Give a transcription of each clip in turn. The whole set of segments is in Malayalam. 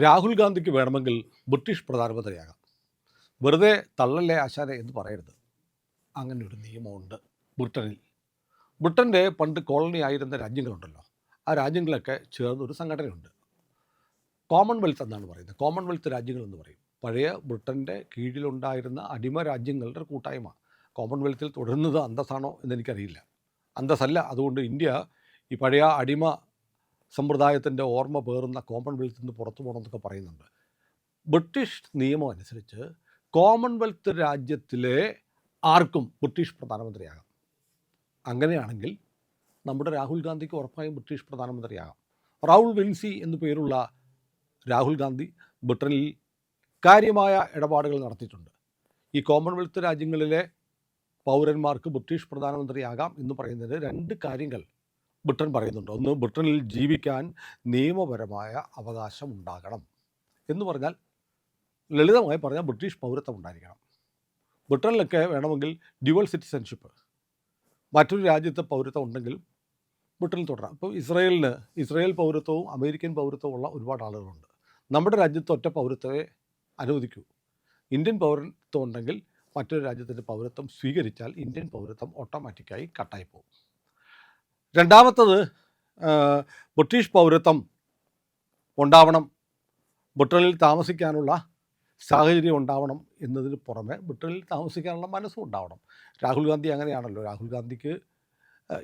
രാഹുൽ ഗാന്ധിക്ക് വേണമെങ്കിൽ ബ്രിട്ടീഷ് പ്രധാനമന്ത്രിയാകാം. വെറുതെ തള്ളല്ലേ ആശാനെ എന്ന് പറയരുത്. അങ്ങനെ ഒരു നിയമമുണ്ട് ബ്രിട്ടനിൽ. ബ്രിട്ടൻ്റെ പണ്ട് കോളനി ആയിരുന്ന രാജ്യങ്ങളുണ്ടല്ലോ, ആ രാജ്യങ്ങളൊക്കെ ചേർന്നൊരു സംഘടനയുണ്ട്. കോമൺവെൽത്ത് എന്നാണ് പറയുന്നത്. കോമൺവെൽത്ത് രാജ്യങ്ങൾ എന്ന് പറയും. പഴയ ബ്രിട്ടൻ്റെ കീഴിലുണ്ടായിരുന്ന അടിമ രാജ്യങ്ങളുടെ ഒരു കൂട്ടായ്മ. കോമൺവെൽത്തിൽ തുടരുന്നത് അന്തസ്സാണോ എന്നെനിക്കറിയില്ല. അന്തസ്സല്ല. അതുകൊണ്ട് ഇന്ത്യ ഈ പഴയ അടിമ സമ്പ്രദായത്തിൻ്റെ ഓർമ്മ പേറുന്ന കോമൺവെൽത്തിൽ നിന്ന് പുറത്തു പോകണമെന്നൊക്കെ പറയുന്നുണ്ട്. ബ്രിട്ടീഷ് നിയമം അനുസരിച്ച് കോമൺവെൽത്ത് രാജ്യത്തിലെ ആർക്കും ബ്രിട്ടീഷ് പ്രധാനമന്ത്രിയാകാം. അങ്ങനെയാണെങ്കിൽ നമ്മുടെ രാഹുൽ ഗാന്ധിക്ക് ഉറപ്പായും ബ്രിട്ടീഷ് പ്രധാനമന്ത്രിയാകാം. റൗൾ വിൻസി എന്നു പേരുള്ള രാഹുൽ ഗാന്ധി ബ്രിട്ടനിൽ കാര്യമായ ഇടപാടുകൾ നടത്തിയിട്ടുണ്ട്. ഈ കോമൺവെൽത്ത് രാജ്യങ്ങളിലെ പൗരന്മാർക്ക് ബ്രിട്ടീഷ് പ്രധാനമന്ത്രിയാകാം എന്ന് പറയുന്നതിന് രണ്ട് കാര്യങ്ങൾ ബ്രിട്ടൻ പറയുന്നുണ്ട്. ഒന്ന്, ബ്രിട്ടനിൽ ജീവിക്കാൻ നിയമപരമായ അവകാശം ഉണ്ടാകണം എന്ന് പറഞ്ഞാൽ, ലളിതമായി പറഞ്ഞാൽ ബ്രിട്ടീഷ് പൗരത്വം ഉണ്ടായിരിക്കണം. ബ്രിട്ടനിലൊക്കെ വേണമെങ്കിൽ ഡ്യുവൽ സിറ്റിസൺഷിപ്പ്, മറ്റൊരു രാജ്യത്തെ പൗരത്വം ഉണ്ടെങ്കിലും ബ്രിട്ടനിൽ തുടരാം. ഇപ്പോൾ ഇസ്രയേൽ പൗരത്വവും അമേരിക്കൻ പൗരത്വവും ഉള്ള ഒരുപാട് ആളുകളുണ്ട്. നമ്മുടെ രാജ്യത്ത് ഒറ്റ പൗരത്വമേ അനുവദിക്കൂ. ഇന്ത്യൻ പൗരത്വം ഉണ്ടെങ്കിൽ മറ്റൊരു രാജ്യത്തിൻ്റെ പൗരത്വം സ്വീകരിച്ചാൽ ഇന്ത്യൻ പൗരത്വം ഓട്ടോമാറ്റിക്കായി കട്ടായി പോകും. രണ്ടാമത്തത്, ബ്രിട്ടീഷ് പൗരത്വം ഉണ്ടാവണം, ബ്രിട്ടനിൽ താമസിക്കാനുള്ള സാഹചര്യം ഉണ്ടാവണം എന്നതിന് പുറമെ ബ്രിട്ടനിൽ താമസിക്കാനുള്ള മനസ്സും ഉണ്ടാവണം. രാഹുൽ ഗാന്ധി അങ്ങനെയാണല്ലോ. രാഹുൽ ഗാന്ധിക്ക്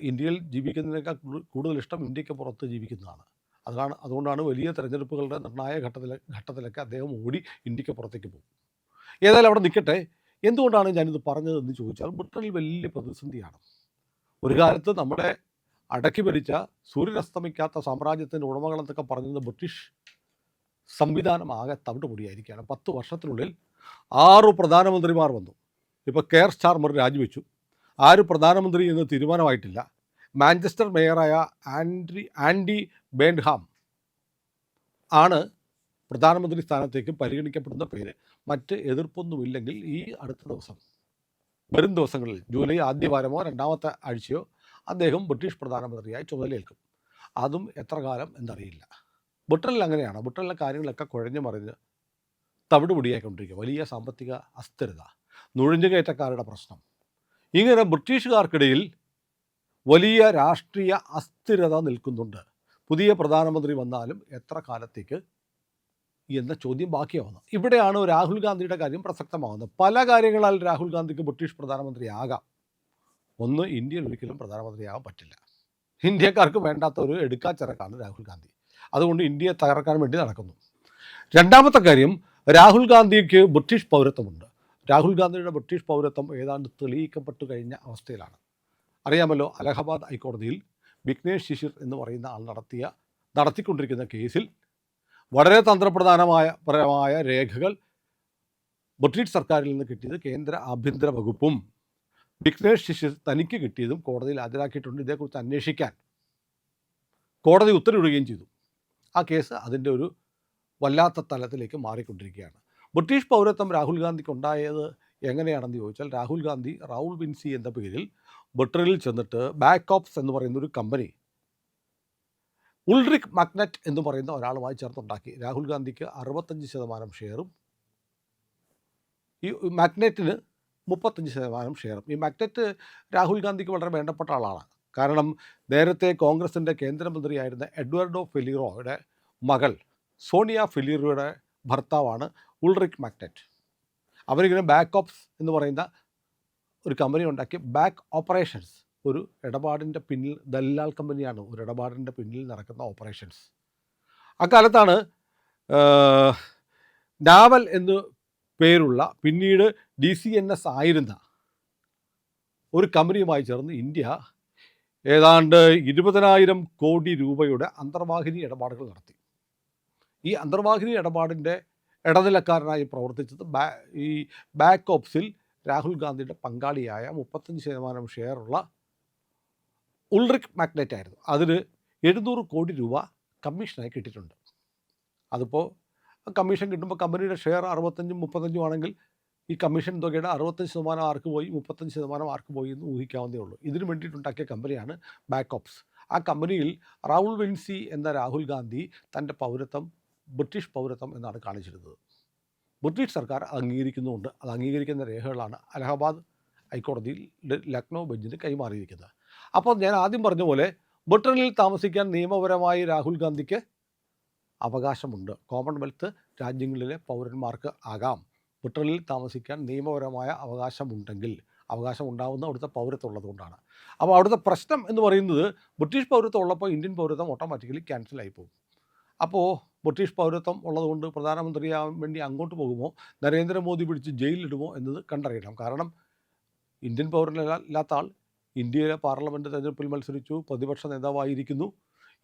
ഇന്ത്യയിൽ ജീവിക്കുന്നതിനേക്കാൾ കൂടുതൽ ഇഷ്ടം ഇന്ത്യക്ക് പുറത്ത് ജീവിക്കുന്നതാണ്. അതുകൊണ്ടാണ് വലിയ തെരഞ്ഞെടുപ്പുകളുടെ നിർണായക ഘട്ടത്തിലൊക്കെ അദ്ദേഹം ഓടി ഇന്ത്യക്ക് പുറത്തേക്ക് പോകും. ഏതായാലും അവിടെ നിൽക്കട്ടെ. എന്തുകൊണ്ടാണ് ഞാനിത് പറഞ്ഞതെന്ന് ചോദിച്ചാൽ, ബ്രിട്ടനിൽ വലിയ പ്രതിസന്ധിയാണ്. ഒരു കാലത്ത് നമ്മുടെ അടക്കി ഭരിച്ച സൂര്യനസ്തമിക്കാത്ത സാമ്രാജ്യത്തിൻ്റെ ഉടമകളെന്നൊക്കെ പറഞ്ഞത് ബ്രിട്ടീഷ് സംവിധാനം ആകെ തവിട്ടുപൊടിയായിരിക്കുകയാണ്. 10 വർഷത്തിനുള്ളിൽ 6 പ്രധാനമന്ത്രിമാർ വന്നു. ഇപ്പോൾ കെയർ സ്റ്റാർമർ രാജിവെച്ചു. ആര് പ്രധാനമന്ത്രി എന്ന് തീരുമാനമായിട്ടില്ല. മാഞ്ചസ്റ്റർ മേയറായ ആൻഡി ബേൺഹാം ആണ് പ്രധാനമന്ത്രി സ്ഥാനത്തേക്ക് പരിഗണിക്കപ്പെടുന്ന പേര്. മറ്റ് എതിർപ്പൊന്നുമില്ലെങ്കിൽ ഈ വരും ദിവസങ്ങളിൽ ജൂലൈ ആദ്യ വാരമോ രണ്ടാമത്തെ ആഴ്ചയോ അദ്ദേഹം ബ്രിട്ടീഷ് പ്രധാനമന്ത്രിയായി ചുമതലയേൽക്കും. അതും എത്ര കാലം എന്നറിയില്ല. ബ്രിട്ടനിൽ അങ്ങനെയാണ്. ബ്രിട്ടനിലെ കാര്യങ്ങളൊക്കെ കുഴഞ്ഞു മറിഞ്ഞ് തവിടുപൊടിയായിക്കൊണ്ടിരിക്കുക. വലിയ സാമ്പത്തിക അസ്ഥിരത, നുഴഞ്ഞുകയറ്റക്കാരുടെ പ്രശ്നം, ഇങ്ങനെ ബ്രിട്ടീഷുകാർക്കിടയിൽ വലിയ രാഷ്ട്രീയ അസ്ഥിരത നിൽക്കുന്നുണ്ട്. പുതിയ പ്രധാനമന്ത്രി വന്നാലും എത്ര കാലത്തേക്ക് എന്ന ചോദ്യം ബാക്കിയാവുന്നത്. ഇവിടെയാണ് രാഹുൽ ഗാന്ധിയുടെ കാര്യം പ്രസക്തമാകുന്നത്. പല കാര്യങ്ങളാൽ രാഹുൽ ഗാന്ധിക്ക് ബ്രിട്ടീഷ് പ്രധാനമന്ത്രിയാകാം. ഒന്ന്, ഇന്ത്യയിൽ ഒരിക്കലും പ്രധാനമന്ത്രിയാകാൻ പറ്റില്ല. ഇന്ത്യക്കാർക്ക് വേണ്ടാത്ത ഒരു എടുക്കാച്ചിറക്കാണ് രാഹുൽ ഗാന്ധി. അതുകൊണ്ട് ഇന്ത്യയെ തകർക്കാൻ വേണ്ടി നടക്കുന്നു. രണ്ടാമത്തെ കാര്യം, രാഹുൽ ഗാന്ധിക്ക് ബ്രിട്ടീഷ് പൗരത്വമുണ്ട്. രാഹുൽ ഗാന്ധിയുടെ ബ്രിട്ടീഷ് പൗരത്വം ഏതാണ്ട് തെളിയിക്കപ്പെട്ടു കഴിഞ്ഞ അവസ്ഥയിലാണ്. അറിയാമല്ലോ, അലഹബാദ് ഹൈക്കോടതിയിൽ വിഘ്നേഷ് ശിശിർ എന്ന് പറയുന്ന ആൾ നടത്തിക്കൊണ്ടിരിക്കുന്ന കേസിൽ വളരെ തന്ത്രപ്രധാനമായ രേഖകൾ ബ്രിട്ടീഷ് സർക്കാരിൽ നിന്ന് കിട്ടിയത് കേന്ദ്ര ആഭ്യന്തര വകുപ്പും വിഘ്നേഷ് ശിശിർ തനിക്ക് കിട്ടിയതും കോടതിയിൽ ഹാജരാക്കിയിട്ടുണ്ട്. ഇതേക്കുറിച്ച് അന്വേഷിക്കാൻ കോടതി ഉത്തരവിടുകയും ചെയ്തു. ആ കേസ് അതിൻ്റെ ഒരു വല്ലാത്ത തലത്തിലേക്ക് മാറിക്കൊണ്ടിരിക്കുകയാണ്. ബ്രിട്ടീഷ് പൗരത്വം രാഹുൽ ഗാന്ധിക്ക് ഉണ്ടായത് എങ്ങനെയാണെന്ന് ചോദിച്ചാൽ, രാഹുൽ ഗാന്ധി റൗൾ വിൻസി എന്ന പേരിൽ ബ്രിട്ടനിൽ ചെന്നിട്ട് ബാക്ക് ഓപ്സ് എന്ന് പറയുന്ന ഒരു കമ്പനി ഉൾറിക് മക്നെറ്റ് എന്ന് പറയുന്ന ഒരാളുമായി ചേർത്തുണ്ടാക്കി. രാഹുൽ ഗാന്ധിക്ക് 65% ഷെയറും ഈ മക്നെറ്റിന് 35% ഷെയറും. ഈ മക്നെറ്റ് രാഹുൽ ഗാന്ധിക്ക് വളരെ വേണ്ടപ്പെട്ട ആളാണ്. കാരണം നേരത്തെ കോൺഗ്രസിൻ്റെ കേന്ദ്രമന്ത്രിയായിരുന്ന എഡ്വാർഡോ ഫെലിറോയുടെ മകൾ സോണിയ ഫെലിറോയുടെ ഭർത്താവാണ് ഉൾറിക് മക്നെറ്റ്. അവരിങ്ങനെ ബാക്ക് ഓപ്സ് എന്ന് പറയുന്ന ഒരു കമ്പനി ഉണ്ടാക്കി. ബാക്ക് ഓപ്പറേഷൻസ്, ഒരു ഇടപാടിൻ്റെ പിന്നിൽ, ദല്ലാൽ കമ്പനിയാണ് ഒരു ഇടപാടിൻ്റെ പിന്നിൽ നടക്കുന്ന ഓപ്പറേഷൻസ്. അക്കാലത്താണ് നാവൽ എന്ന് പേരുള്ള, പിന്നീട് DCNS ആയിരുന്ന ഒരു കമ്പനിയുമായി ചേർന്ന് ഇന്ത്യ ഏതാണ്ട് 20,000 കോടി രൂപയുടെ അന്തർവാഹിനി ഇടപാടുകൾ നടത്തി. ഈ അന്തർവാഹിനി ഇടപാടിൻ്റെ ഇടനിലക്കാരനായി പ്രവർത്തിച്ചത് ഈ ബാക്ക് ഓപ്സിൽ രാഹുൽ ഗാന്ധിയുടെ പങ്കാളിയായ 35% ഷെയറുള്ള ഉൾറിക് മക്നെറ്റ് ആയിരുന്നു. അതിന് 700 കോടി രൂപ കമ്മീഷനായി കിട്ടിയിട്ടുണ്ട്. അതിപ്പോൾ കമ്മീഷൻ കിട്ടുമ്പോൾ കമ്പനിയുടെ ഷെയർ 65-35 ആണെങ്കിൽ ഈ കമ്മീഷൻ തുകയുടെ 65% ആർക്ക് പോയി, 35% ആർക്ക് പോയി എന്ന് ഊഹിക്കാവുന്നതേ ഉള്ളൂ. ഇതിനു വേണ്ടിയിട്ടുണ്ടാക്കിയ കമ്പനിയാണ് ബാക്ക് ഓപ്സ്. ആ കമ്പനിയിൽ റൗൾ വിൻസി എന്ന രാഹുൽ ഗാന്ധി തൻ്റെ പൗരത്വം ബ്രിട്ടീഷ് പൗരത്വം എന്നാണ് കാണിച്ചിരുന്നത്. ബ്രിട്ടീഷ് സർക്കാർ അംഗീകരിക്കുന്നുമുണ്ട്. അത് അംഗീകരിക്കുന്ന രേഖകളാണ് അലഹബാദ് ഹൈക്കോടതിയിൽ ലക്നൗ ബെഞ്ചിന് കൈമാറിയിരിക്കുന്നത്. അപ്പോൾ ഞാൻ ആദ്യം പറഞ്ഞ പോലെ ബ്രിട്ടനിൽ താമസിക്കാൻ നിയമപരമായി രാഹുൽ ഗാന്ധിക്ക് അവകാശമുണ്ട്. കോമൺവെൽത്ത് രാജ്യങ്ങളിലെ പൗരന്മാർക്ക് ആകാം. ബ്രിട്ടനിൽ താമസിക്കാൻ നിയമപരമായ അവകാശം ഉണ്ടാകുന്ന അവിടുത്തെ പൗരത്വം ഉള്ളതുകൊണ്ടാണ്. അപ്പോൾ അവിടുത്തെ പ്രശ്നം എന്ന് പറയുന്നത് ബ്രിട്ടീഷ് പൗരത്വം ഉള്ളപ്പോൾ ഇന്ത്യൻ പൗരത്വം ഓട്ടോമാറ്റിക്കലി ക്യാൻസലായി പോകും. അപ്പോൾ ബ്രിട്ടീഷ് പൗരത്വം ഉള്ളതുകൊണ്ട് പ്രധാനമന്ത്രിയാവാൻ വേണ്ടി അങ്ങോട്ട് പോകുമോ, നരേന്ദ്രമോദി പിടിച്ച് ജയിലിലിടുമോ എന്നത് കണ്ടറിയണം. കാരണം ഇന്ത്യൻ പൗരനല്ലാത്ത ആൾ ഇന്ത്യയിലെ പാർലമെൻറ്റ് തെരഞ്ഞെടുപ്പിൽ മത്സരിച്ചു, പ്രതിപക്ഷ നേതാവായിരിക്കുന്നു,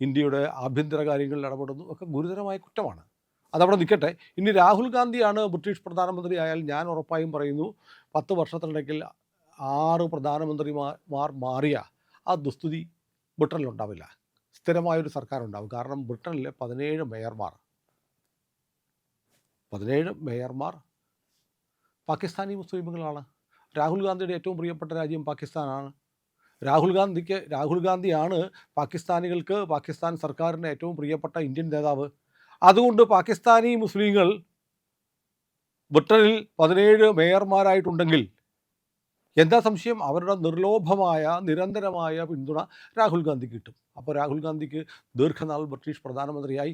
ഇന്ത്യയുടെ ആഭ്യന്തര കാര്യങ്ങളിൽ ഇടപെടുന്നു, ഒക്കെ ഗുരുതരമായ കുറ്റമാണ്. അതവിടെ നിൽക്കട്ടെ. ഇനി രാഹുൽ ഗാന്ധിയാണ് ബ്രിട്ടീഷ് പ്രധാനമന്ത്രി ആയാൽ ഞാൻ ഉറപ്പായും പറയുന്നു 10 വർഷത്തിനിടയ്ക്കിൽ 6 പ്രധാനമന്ത്രിമാർ മാറിയ ആ ദുസ്ഥിതി ബ്രിട്ടനിലുണ്ടാവില്ല. സ്ഥിരമായൊരു സർക്കാർ ഉണ്ടാവും. കാരണം ബ്രിട്ടനിലെ 17 മേയർമാർ പാകിസ്ഥാനി മുസ്ലിമുകളാണ്. രാഹുൽ ഗാന്ധിയുടെ ഏറ്റവും പ്രിയപ്പെട്ട രാജ്യം പാകിസ്ഥാനാണ്. രാഹുൽ ഗാന്ധിയാണ് പാകിസ്ഥാനികൾക്ക്, പാകിസ്ഥാൻ സർക്കാരിൻ്റെ ഏറ്റവും പ്രിയപ്പെട്ട ഇന്ത്യൻ നേതാവ്. അതുകൊണ്ട് പാകിസ്ഥാനി മുസ്ലിങ്ങൾ ബ്രിട്ടനിൽ 17 മേയർമാരായിട്ടുണ്ടെങ്കിൽ എന്താ സംശയം? അവരുടെ നിർലോഭമായ നിരന്തരമായ പിന്തുണ രാഹുൽ ഗാന്ധിക്ക് കിട്ടും. അപ്പോൾ രാഹുൽ ഗാന്ധിക്ക് ദീർഘനാൾ ബ്രിട്ടീഷ് പ്രധാനമന്ത്രിയായി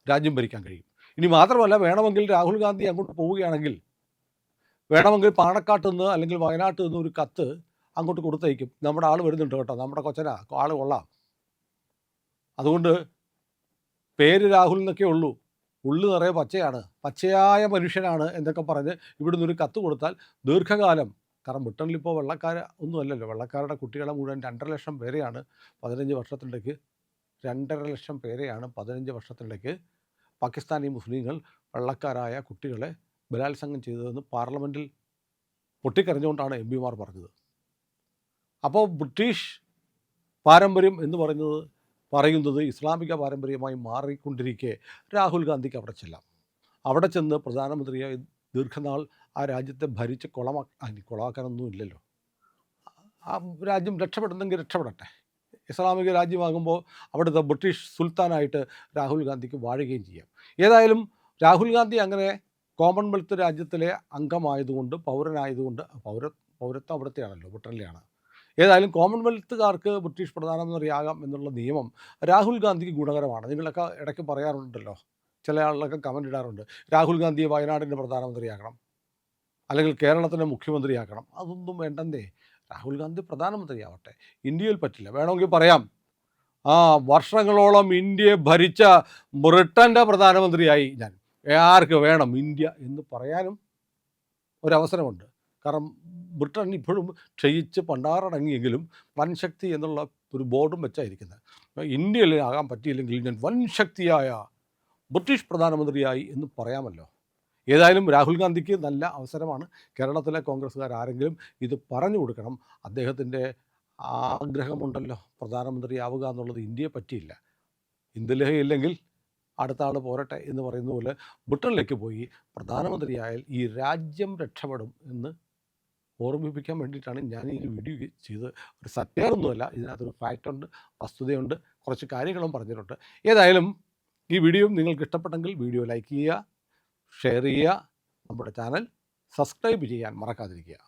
രാജ്യം ഭരിക്കാൻ കഴിയും. ഇനി മാത്രമല്ല, വേണമെങ്കിൽ രാഹുൽ ഗാന്ധി അങ്ങോട്ട് പോവുകയാണെങ്കിൽ വേണമെങ്കിൽ പാണക്കാട്ട് നിന്ന് അല്ലെങ്കിൽ വയനാട്ടിൽ നിന്ന് ഒരു കത്ത് അങ്ങോട്ട് കൊടുത്തയക്കും. നമ്മുടെ ആൾ വരുന്നുണ്ട് കേട്ടോ, നമ്മുടെ കൊച്ചനാ, ആൾ കൊള്ളാം, അതുകൊണ്ട് പേര് രാഹുൽ എന്നൊക്കെ ഉള്ളൂ, ഉള്ളു നിറയെ പച്ചയായ മനുഷ്യനാണ് എന്നൊക്കെ പറഞ്ഞ് ഇവിടുന്ന് ഒരു കത്ത് കൊടുത്താൽ ദീർഘകാലം, കാരണം ബ്രിട്ടനിലിപ്പോൾ വെള്ളക്കാർ ഒന്നും അല്ലല്ലോ, വെള്ളക്കാരുടെ കുട്ടികളെ മുഴുവൻ 2.5 ലക്ഷം പേരെയാണ് 15 വർഷത്തിനിടയ്ക്ക് 2.5 ലക്ഷം പേരെയാണ് 15 വർഷത്തിനിടയ്ക്ക് പാകിസ്ഥാനി മുസ്ലിങ്ങൾ വെള്ളക്കാരായ കുട്ടികളെ ബലാത്സംഗം ചെയ്തതെന്ന് പാർലമെൻറ്റിൽ പൊട്ടിക്കരഞ്ഞുകൊണ്ടാണ് എം പിമാർ പറഞ്ഞത്. അപ്പോൾ ബ്രിട്ടീഷ് പാരമ്പര്യം എന്ന് പറയുന്നത് ഇസ്ലാമിക പാരമ്പര്യമായി മാറിക്കൊണ്ടിരിക്കെ രാഹുൽ ഗാന്ധിക്ക് അവിടെ ചെല്ലാം. അവിടെ ചെന്ന് പ്രധാനമന്ത്രിയായി ദീർഘനാൾ ആ രാജ്യത്തെ ഭരിച്ച് കൊളമാക്കാനൊന്നും ഇല്ലല്ലോ. ആ രാജ്യം രക്ഷപ്പെടുന്നെങ്കിൽ രക്ഷപ്പെടട്ടെ. ഇസ്ലാമിക രാജ്യമാകുമ്പോൾ അവിടുത്തെ ബ്രിട്ടീഷ് സുൽത്താനായിട്ട് രാഹുൽ ഗാന്ധിക്ക് വാഴുകയും ചെയ്യാം. ഏതായാലും രാഹുൽ ഗാന്ധി അങ്ങനെ കോമൺവെൽത്ത് രാജ്യത്തിലെ അംഗമായതുകൊണ്ട്, പൗരനായതുകൊണ്ട്, പൗരത്വം അവിടുത്തെയാണല്ലോ, ബ്രിട്ടനിലെയാണ്. ഏതായാലും കോമൺവെൽത്തുകാർക്ക് ബ്രിട്ടീഷ് പ്രധാനമന്ത്രിയാകാം എന്നുള്ള നിയമം രാഹുൽ ഗാന്ധിക്ക് ഗുണകരമാണ്. നിങ്ങളൊക്കെ ഇടയ്ക്ക് പറയാറുണ്ടല്ലോ, ചില ആളുകളൊക്കെ കമൻ്റ് ഇടാറുണ്ട്, രാഹുൽ ഗാന്ധിയെ വയനാടിൻ്റെ പ്രധാനമന്ത്രിയാക്കണം, അല്ലെങ്കിൽ കേരളത്തിൻ്റെ മുഖ്യമന്ത്രിയാക്കണം. അതൊന്നും വേണ്ടെന്നേ. രാഹുൽ ഗാന്ധി പ്രധാനമന്ത്രിയാവട്ടെ. ഇന്ത്യയിൽ പറ്റില്ല. വേണമെങ്കിൽ പറയാം, വർഷങ്ങളോളം ഇന്ത്യയെ ഭരിച്ച ബ്രിട്ടൻ്റെ പ്രധാനമന്ത്രിയായി ഞാൻ, ആർക്ക് വേണം ഇന്ത്യ എന്ന് പറയാനും ഒരവസരമുണ്ട്. കാരണം ബ്രിട്ടൻ ഇപ്പോഴും ക്ഷയിച്ച് പണ്ടാറടങ്ങിയെങ്കിലും വൻശക്തി എന്നുള്ള ഒരു ബോർഡും വെച്ചായിരിക്കുന്നത്. ഇന്ത്യയിൽ ആകാൻ പറ്റിയില്ലെങ്കിൽ ഞാൻ വൻശക്തിയായ ബ്രിട്ടീഷ് പ്രധാനമന്ത്രിയായി എന്ന് പറയാമല്ലോ. ഏതായാലും രാഹുൽ ഗാന്ധിക്ക് നല്ല അവസരമാണ്. കേരളത്തിലെ കോൺഗ്രസ്സുകാർ ആരെങ്കിലും ഇത് പറഞ്ഞു കൊടുക്കണം. അദ്ദേഹത്തിൻ്റെ ആഗ്രഹമുണ്ടല്ലോ പ്രധാനമന്ത്രിയാവുക എന്നുള്ളത്. ഇന്ത്യയെ പറ്റിയില്ല. ഇന്ത്യയില്ലെങ്കിൽ അടുത്ത ആൾ പോരട്ടെ എന്ന് പറയുന്ന പോലെ ബ്രിട്ടനിലേക്ക് പോയി പ്രധാനമന്ത്രിയായാൽ ഈ രാജ്യം രക്ഷപ്പെടും എന്ന് ഓർമ്മിപ്പിക്കാൻ വേണ്ടിയിട്ടാണ് ഞാൻ ഈ വീഡിയോ ചെയ്തത്. ഒരു സത്യമൊന്നുമല്ല, ഇതിനകത്തൊരു ഫാക്റ്റുണ്ട്, വസ്തുതയുണ്ട്, കുറച്ച് കാര്യങ്ങളും പറഞ്ഞിട്ടുണ്ട്. ഏതായാലും ഈ വീഡിയോ നിങ്ങൾക്ക് ഇഷ്ടപ്പെട്ടെങ്കിൽ വീഡിയോ ലൈക്ക് ചെയ്യുക, ഷെയർ ചെയ്യുക, നമ്മുടെ ചാനൽ സബ്സ്ക്രൈബ് ചെയ്യാൻ മറക്കാതിരിക്കുക.